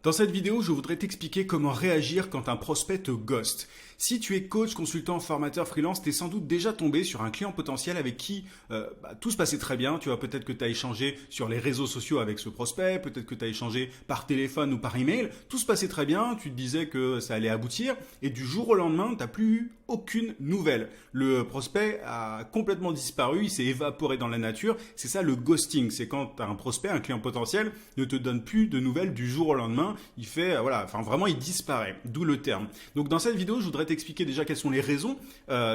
Dans cette vidéo, je voudrais t'expliquer comment réagir quand un prospect te ghost. Si tu es coach, consultant, formateur, freelance, tu es sans doute déjà tombé sur un client potentiel avec qui tout se passait très bien. Tu vois, peut-être que tu as échangé sur les réseaux sociaux avec ce prospect, peut-être que tu as échangé par téléphone ou par email. Tout se passait très bien, tu te disais que ça allait aboutir et du jour au lendemain, tu n'as plus eu aucune nouvelle. Le prospect a complètement disparu, il s'est évaporé dans la nature. C'est ça le ghosting, c'est quand un prospect, un client potentiel ne te donne plus de nouvelles du jour au lendemain. Il fait, vraiment il disparaît, d'où le terme. Donc dans cette vidéo, je voudrais t'expliquer déjà quelles sont les raisons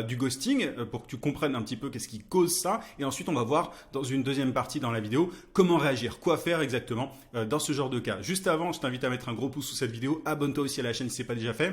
du ghosting pour que tu comprennes un petit peu qu'est-ce qui cause ça. Et ensuite, on va voir dans une deuxième partie dans la vidéo comment réagir, quoi faire exactement dans ce genre de cas. Juste avant, je t'invite à mettre un gros pouce sous cette vidéo, abonne-toi aussi à la chaîne si ce n'est pas déjà fait.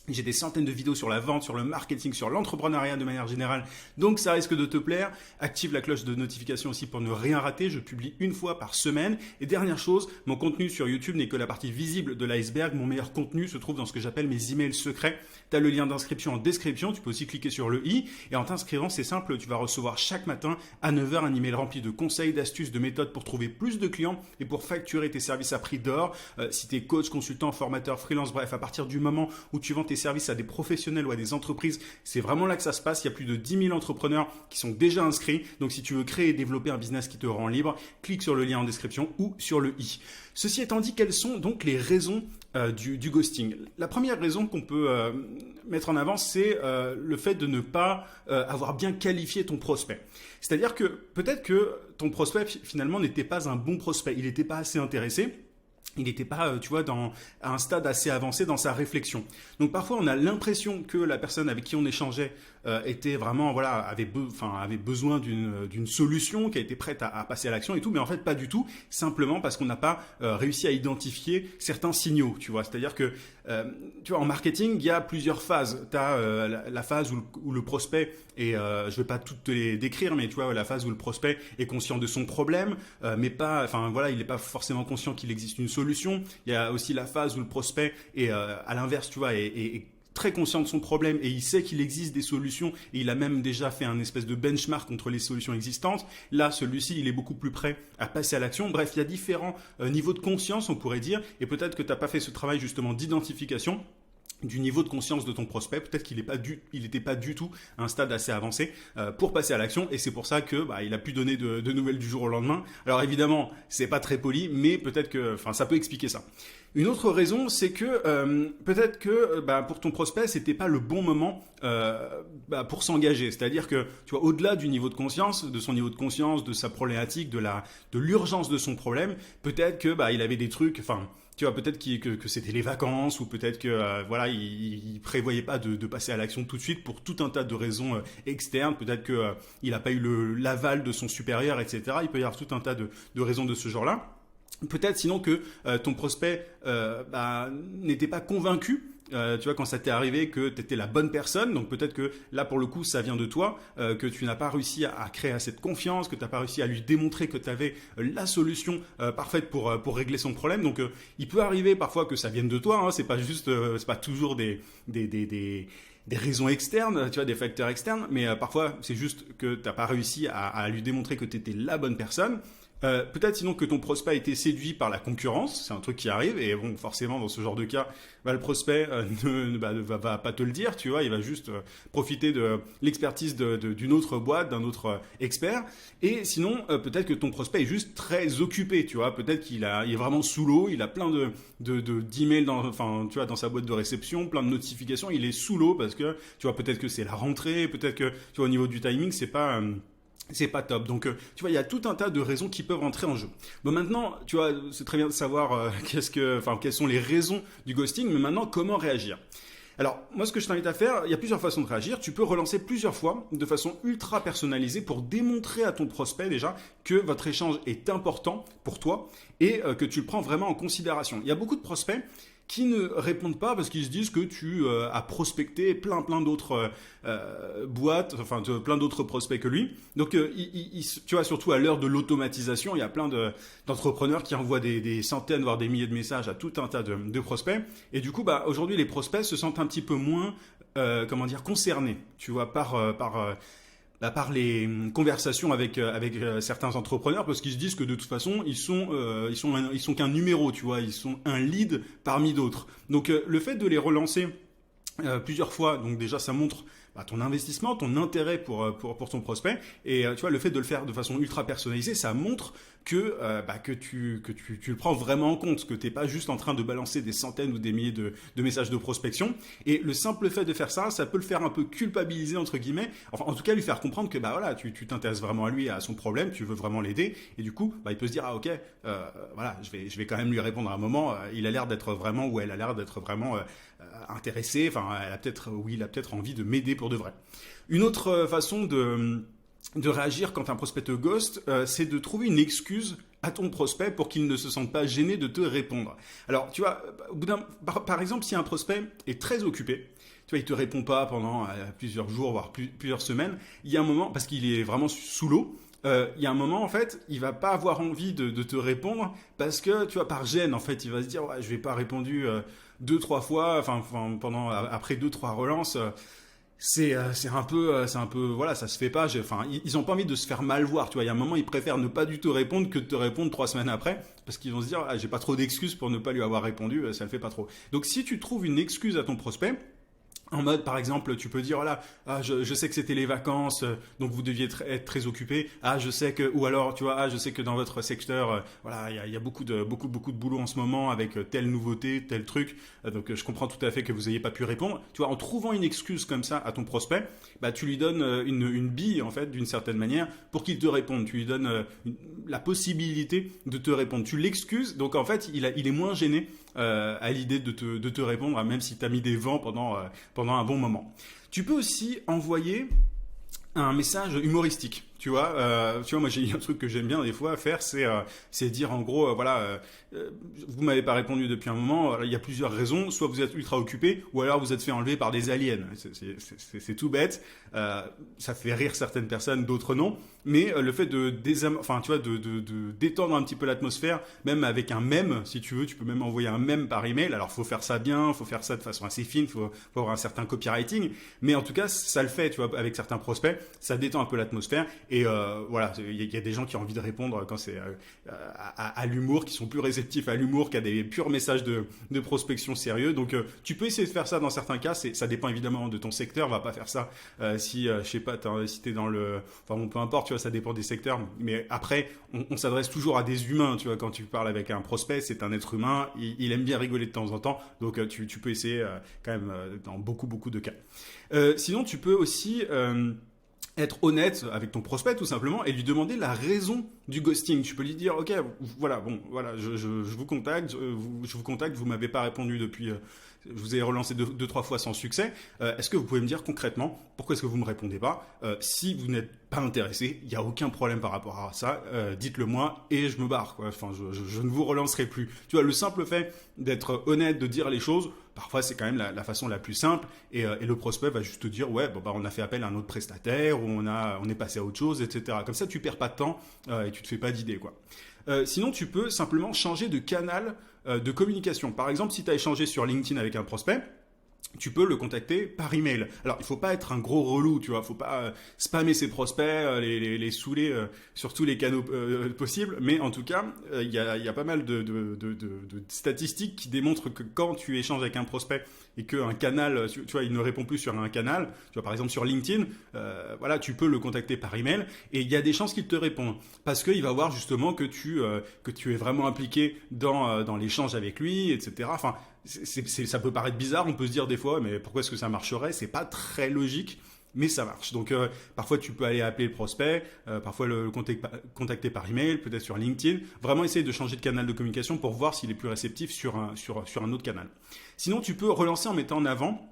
J'ai des centaines de vidéos sur la vente, sur le marketing, sur l'entrepreneuriat de manière générale. Donc ça risque de te plaire. Active la cloche de notification aussi pour ne rien rater. Je publie une fois par semaine. Et dernière chose, mon contenu sur YouTube n'est que la partie visible de l'iceberg. Mon meilleur contenu se trouve dans ce que j'appelle mes emails secrets. Tu as le lien d'inscription en description. Tu peux aussi cliquer sur le i. Et en t'inscrivant, c'est simple. Tu vas recevoir chaque matin à 9 h un email rempli de conseils, d'astuces, de méthodes pour trouver plus de clients et pour facturer tes services à prix d'or. Si tu es coach, consultant, formateur, freelance, bref, à partir du moment où tu vends tes services à des professionnels ou à des entreprises, c'est vraiment là que ça se passe. Il y a plus de 10 000 entrepreneurs qui sont déjà inscrits. Donc si tu veux créer et développer un business qui te rend libre, clique sur le lien en description ou sur le i. Ceci étant dit, quelles sont donc les raisons du ghosting? La première raison qu'on peut mettre en avant, c'est le fait de ne pas avoir bien qualifié ton prospect. C'est-à-dire que peut-être que ton prospect finalement n'était pas un bon prospect, il n'était pas assez intéressé. Il n'était pas, à un stade assez avancé dans sa réflexion. Donc parfois, on a l'impression que la personne avec qui on échangeait était vraiment, avait besoin d'une solution, qui a été prête à passer à l'action et tout, mais en fait pas du tout. Simplement parce qu'on n'a pas réussi à identifier certains signaux, tu vois. C'est-à-dire que, en marketing, il y a plusieurs phases. Tu as la phase où le prospect et je vais pas toutes te les décrire, mais tu vois, la phase où le prospect est conscient de son problème, mais pas, il n'est pas forcément conscient qu'il existe une solution. Il y a aussi la phase où le prospect est à l'inverse, tu vois, est très conscient de son problème et il sait qu'il existe des solutions et il a même déjà fait un espèce de benchmark contre les solutions existantes. Là, celui-ci, il est beaucoup plus prêt à passer à l'action. Bref, il y a différents niveaux de conscience, on pourrait dire, et peut-être que tu n'as pas fait ce travail justement d'identification du niveau de conscience de ton prospect, peut-être qu'il n'était pas du tout à un stade assez avancé pour passer à l'action, et c'est pour ça que il a pu donner de nouvelles du jour au lendemain. Alors évidemment, c'est pas très poli, mais peut-être que, ça peut expliquer ça. Une autre raison, c'est que peut-être que pour ton prospect, c'était pas le bon moment pour s'engager. C'est-à-dire que, tu vois, au-delà du niveau de conscience, de son niveau de conscience, de sa problématique, de l'urgence de son problème, peut-être que il avait des trucs, tu vois, peut-être que c'était les vacances, ou peut-être que il prévoyait pas de passer à l'action tout de suite pour tout un tas de raisons externes. Peut-être que il n'a pas eu l'aval de son supérieur, etc. Il peut y avoir tout un tas de raisons de ce genre-là. Peut-être sinon que ton prospect n'était pas convaincu. Tu vois, quand ça t'est arrivé que tu étais la bonne personne, donc peut-être que là pour le coup ça vient de toi, que tu n'as pas réussi à créer cette confiance, que tu n'as pas réussi à lui démontrer que tu avais la solution parfaite pour régler son problème. Donc il peut arriver parfois que ça vienne de toi, hein, c'est pas juste, c'est pas toujours des raisons externes, tu vois, des facteurs externes, mais parfois c'est juste que tu n'as pas réussi à lui démontrer que tu étais la bonne personne. Peut-être sinon que ton prospect a été séduit par la concurrence, c'est un truc qui arrive, et bon, forcément dans ce genre de cas, le prospect va pas te le dire, tu vois, il va juste profiter de l'expertise d'une autre boîte, d'un autre expert. Et sinon, peut-être que ton prospect est juste très occupé, tu vois, peut-être il est vraiment sous l'eau, il a plein d'emails tu vois, dans sa boîte de réception, plein de notifications, il est sous l'eau parce que, tu vois, peut-être que c'est la rentrée, peut-être que, tu vois, au niveau du timing, c'est pas top. Donc, tu vois, il y a tout un tas de raisons qui peuvent rentrer en jeu. Bon, maintenant, tu vois, c'est très bien de savoir quelles sont les raisons du ghosting, mais maintenant, comment réagir? Alors, moi, ce que je t'invite à faire, il y a plusieurs façons de réagir. Tu peux relancer plusieurs fois de façon ultra personnalisée pour démontrer à ton prospect déjà que votre échange est important pour toi et que tu le prends vraiment en considération. Il y a beaucoup de prospects qui ne répondent pas parce qu'ils se disent que tu as prospecté plein d'autres boîtes, plein d'autres prospects que lui. Donc, tu vois, surtout à l'heure de l'automatisation, il y a plein d'entrepreneurs qui envoient des centaines, voire des milliers de messages à tout un tas de prospects. Et du coup, aujourd'hui, les prospects se sentent un petit peu moins, concernés, tu vois, par par les conversations avec certains entrepreneurs parce qu'ils se disent que de toute façon ils sont qu'un numéro, tu vois, ils sont un lead parmi d'autres. Donc le fait de les relancer plusieurs fois, donc déjà ça montre ton investissement, ton intérêt pour ton prospect. Et tu vois, le fait de le faire de façon ultra personnalisée, ça montre que tu le prends vraiment en compte, que tu n'es pas juste en train de balancer des centaines ou des milliers de messages de prospection. Et le simple fait de faire ça, ça peut le faire un peu culpabiliser, entre guillemets, enfin en tout cas lui faire comprendre que voilà, tu t'intéresses vraiment à lui, à son problème, tu veux vraiment l'aider. Et du coup, il peut se dire, ah ok, voilà, je vais quand même lui répondre à un moment, il a l'air d'être vraiment, ou elle a l'air d'être vraiment intéressée, enfin il a peut-être envie de m'aider pour de vrai. Une autre façon de réagir quand un prospect te ghost, c'est de trouver une excuse à ton prospect pour qu'il ne se sente pas gêné de te répondre. Alors, tu vois, par exemple, si un prospect est très occupé, tu vois, il te répond pas pendant plusieurs jours, voire plusieurs semaines, il y a un moment, parce qu'il est vraiment sous l'eau, il y a un moment, en fait, il va pas avoir envie de te répondre parce que, tu vois, par gêne, en fait, il va se dire, ouais, je vais pas répondu 2-3 fois, après 2-3 relances. C'est un peu, voilà, ça se fait pas. Ils ont pas envie de se faire mal voir, tu vois. Il y a un moment, ils préfèrent ne pas du tout répondre que de te répondre 3 semaines après, parce qu'ils vont se dire, ah, j'ai pas trop d'excuses pour ne pas lui avoir répondu, ça le fait pas trop. Donc, si tu trouves une excuse à ton prospect, en mode, par exemple, tu peux dire, voilà, je sais que c'était les vacances, donc vous deviez être très occupé. Ah, je sais que, ou alors, tu vois, je sais que dans votre secteur, voilà, il y a beaucoup de boulot en ce moment avec telle nouveauté, tel truc. Donc, je comprends tout à fait que vous n'ayez pas pu répondre. Tu vois, en trouvant une excuse comme ça à ton prospect, tu lui donnes une bille, en fait, d'une certaine manière, pour qu'il te réponde. Tu lui donnes la possibilité de te répondre. Tu l'excuses, donc en fait, il est moins gêné à l'idée de te répondre, même si tu as mis des vents pendant un bon moment. Tu peux aussi envoyer un message humoristique. Tu vois, moi j'ai un truc que j'aime bien des fois faire, c'est dire en gros, voilà, vous m'avez pas répondu depuis un moment, il y a plusieurs raisons, soit vous êtes ultra occupé, ou alors vous êtes fait enlever par des aliens. C'est tout bête, ça fait rire certaines personnes, d'autres non, mais le fait de détendre un petit peu l'atmosphère, même avec un mème, si tu veux, tu peux même envoyer un mème par email. Alors faut faire ça bien, faut faire ça de façon assez fine, faut avoir un certain copywriting, mais en tout cas ça le fait, tu vois, avec certains prospects, ça détend un peu l'atmosphère. Et voilà, il y a des gens qui ont envie de répondre quand c'est à l'humour, qui sont plus réceptifs à l'humour qu'à des purs messages de prospection sérieux. Donc tu peux essayer de faire ça dans certains cas. Ça dépend évidemment de ton secteur. Va pas faire ça si je sais pas, si t'es dans le, enfin bon, peu importe, tu vois, ça dépend des secteurs. Mais après, on s'adresse toujours à des humains. Tu vois, quand tu parles avec un prospect, c'est un être humain. Il aime bien rigoler de temps en temps. Donc tu peux essayer quand même dans beaucoup de cas. Sinon, tu peux aussi être honnête avec ton prospect tout simplement et lui demander la raison du ghosting. Tu peux lui dire, ok, voilà, bon, voilà, je vous contacte, vous m'avez pas répondu depuis, je vous ai relancé deux, trois fois sans succès. Est-ce que vous pouvez me dire concrètement pourquoi est-ce que vous me répondez pas? Si vous n'êtes pas intéressé, il y a aucun problème par rapport à ça. Dites-le moi et je me barre, quoi. Enfin, je ne vous relancerai plus. Tu vois, le simple fait d'être honnête, de dire les choses, parfois c'est quand même la façon la plus simple et le prospect va juste te dire ouais on a fait appel à un autre prestataire ou on est passé à autre chose, etc. Comme ça tu perds pas de temps et tu te fais pas d'idée, quoi. Sinon tu peux simplement changer de canal de communication. Par exemple, si tu as échangé sur LinkedIn avec un prospect, tu peux le contacter par email. Alors, il faut pas être un gros relou, tu vois. Faut pas spammer ses prospects, les saouler sur tous les canaux possibles. Mais en tout cas, il y a pas mal de statistiques qui démontrent que quand tu échanges avec un prospect et qu'un canal, tu vois, il ne répond plus sur un canal, tu vois, par exemple sur LinkedIn, voilà, tu peux le contacter par email et il y a des chances qu'il te réponde parce qu'il va voir justement que tu es vraiment impliqué dans l'échange avec lui, etc. Enfin, ça peut paraître bizarre, on peut se dire des fois, mais pourquoi est-ce que ça marcherait? C'est pas très logique, mais ça marche. Donc parfois tu peux aller appeler le prospect, parfois le contacter par email, peut-être sur LinkedIn. Vraiment essayer de changer de canal de communication pour voir s'il est plus réceptif sur un autre canal. Sinon tu peux relancer en mettant en avant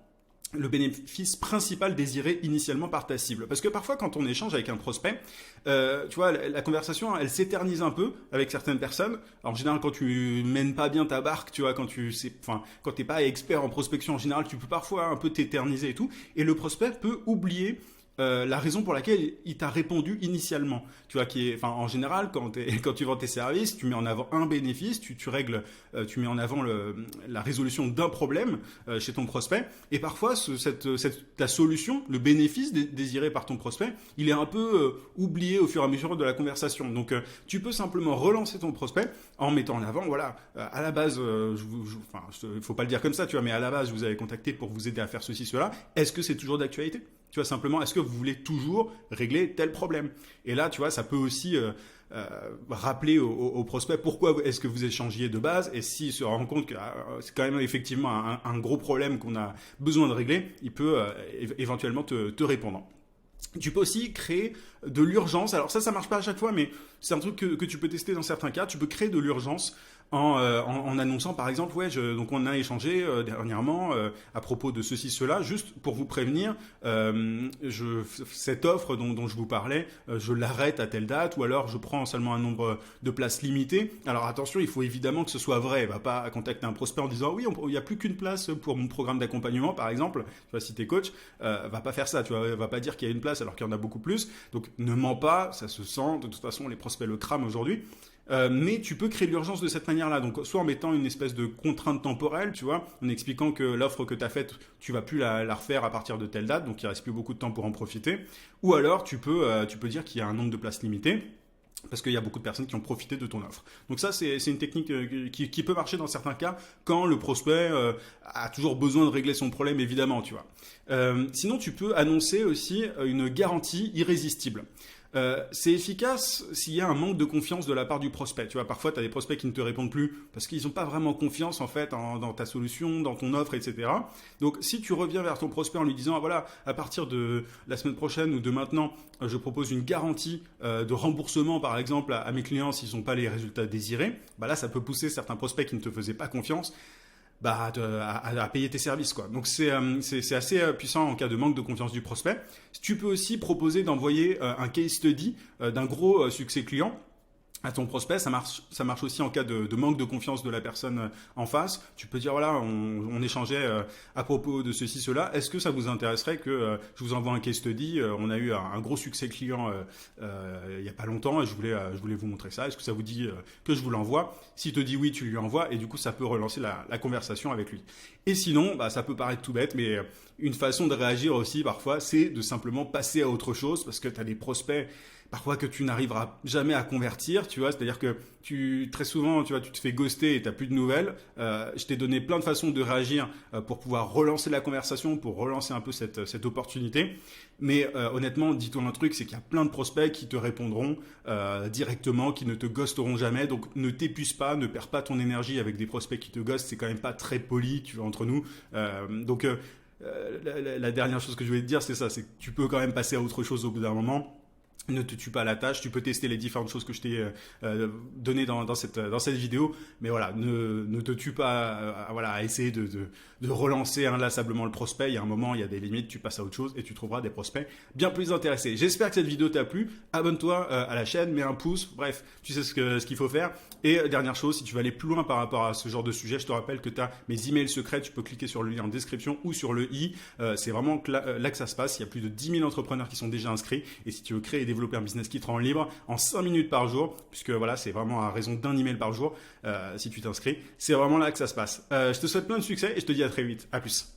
le bénéfice principal désiré initialement par ta cible. Parce que parfois, quand on échange avec un prospect, tu vois, la conversation, elle s'éternise un peu avec certaines personnes. Alors, en général, quand tu mènes pas bien ta barque, tu vois, quand t'es pas expert en prospection, en général, tu peux parfois un peu t'éterniser et tout. Et le prospect peut oublier la raison pour laquelle il t'a répondu initialement. Tu vois, enfin, en général, quand tu vends tes services, tu mets en avant un bénéfice, tu règles, tu mets en avant la résolution d'un problème chez ton prospect. Et parfois, ta solution, le bénéfice désiré par ton prospect, il est un peu oublié au fur et à mesure de la conversation. Donc, tu peux simplement relancer ton prospect en mettant en avant, voilà, à la base, il faut pas le dire comme ça, tu vois, mais à la base, je vous avais contacté pour vous aider à faire ceci, cela. Est-ce que c'est toujours d'actualité? Tu vois, simplement, est-ce que vous voulez toujours régler tel problème? Et là, tu vois, ça peut aussi rappeler au prospect pourquoi est-ce que vous échangiez de base, et s'il se rend compte que c'est quand même effectivement un gros problème qu'on a besoin de régler, il peut éventuellement te répondre. Tu peux aussi créer de l'urgence. Alors ça marche pas à chaque fois, mais c'est un truc que tu peux tester dans certains cas. Tu peux créer de l'urgence en annonçant, par exemple, donc on a échangé dernièrement à propos de ceci, cela, juste pour vous prévenir, cette offre dont je vous parlais, je l'arrête à telle date, ou alors je prends seulement un nombre de places limitées. Alors attention, il faut évidemment que ce soit vrai. Va pas contacter un prospect en disant oui, il n'y a plus qu'une place pour mon programme d'accompagnement, par exemple. Tu vois, si t'es coach, va pas faire ça. Tu vois, va pas dire qu'il y a une place alors qu'il y en a beaucoup plus. Donc ne mens pas, ça se sent. De toute façon, les prospects le crament aujourd'hui. Mais tu peux créer de l'urgence de cette manière-là. Donc, soit en mettant une espèce de contrainte temporelle, tu vois, en expliquant que l'offre que tu as faite, tu vas plus la refaire à partir de telle date, donc il reste plus beaucoup de temps pour en profiter. Ou alors, tu peux dire qu'il y a un nombre de places limité, parce qu'il y a beaucoup de personnes qui ont profité de ton offre. Donc ça, c'est une technique qui peut marcher dans certains cas, quand le prospect a toujours besoin de régler son problème, évidemment, tu vois. Sinon, tu peux annoncer aussi une garantie irrésistible. C'est efficace s'il y a un manque de confiance de la part du prospect. Tu vois, parfois, tu as des prospects qui ne te répondent plus parce qu'ils n'ont pas vraiment confiance en fait dans ta solution, dans ton offre, etc. Donc, si tu reviens vers ton prospect en lui disant, ah, voilà, à partir de la semaine prochaine ou de maintenant, je propose une garantie de remboursement, par exemple, à mes clients s'ils n'ont pas les résultats désirés, bah là, ça peut pousser certains prospects qui ne te faisaient pas confiance à payer tes services, quoi. Donc c'est assez puissant en cas de manque de confiance du prospect. Tu peux aussi proposer d'envoyer un case study d'un gros succès client à ton prospect. Ça marche aussi en cas de manque de confiance de la personne en face. Tu peux dire, voilà, on échangeait à propos de ceci, cela. Est-ce que ça vous intéresserait que je vous envoie un case study? On a eu un gros succès client il y a pas longtemps et je voulais vous montrer ça. Est-ce que ça vous dit que je vous l'envoie? S'il te dit oui, tu lui envoies et du coup, ça peut relancer la conversation avec lui. Et sinon, ça peut paraître tout bête, mais une façon de réagir aussi parfois, c'est de simplement passer à autre chose parce que tu as des prospects parfois que tu n'arriveras jamais à convertir, tu vois, c'est-à-dire que très souvent, tu vois, tu te fais ghoster et tu n'as plus de nouvelles. Je t'ai donné plein de façons de réagir pour pouvoir relancer la conversation, pour relancer un peu cette opportunité. Mais honnêtement, dis-toi un truc, c'est qu'il y a plein de prospects qui te répondront directement, qui ne te ghosteront jamais. Donc ne t'épuise pas, ne perds pas ton énergie avec des prospects qui te ghostent. C'est quand même pas très poli, tu vois, entre nous. La dernière chose que je voulais te dire, c'est ça, c'est que tu peux quand même passer à autre chose au bout d'un moment. Ne te tue pas à la tâche, tu peux tester les différentes choses que je t'ai données dans cette vidéo, mais voilà, ne te tue pas à essayer de relancer inlassablement le prospect. Il y a un moment, il y a des limites, tu passes à autre chose et tu trouveras des prospects bien plus intéressés. J'espère que cette vidéo t'a plu, abonne-toi à la chaîne, mets un pouce, bref, tu sais ce qu'il faut faire. Et dernière chose, si tu veux aller plus loin par rapport à ce genre de sujet, je te rappelle que tu as mes emails secrets, tu peux cliquer sur le lien en description ou sur le i, c'est vraiment là que ça se passe. Il y a plus de 10 000 entrepreneurs qui sont déjà inscrits et si tu veux créer et développer un business qui te rend libre en 5 minutes par jour, puisque voilà, c'est vraiment à raison d'un email par jour si tu t'inscris, c'est vraiment là que ça se passe. Je te souhaite plein de succès et je te dis à très vite, à plus.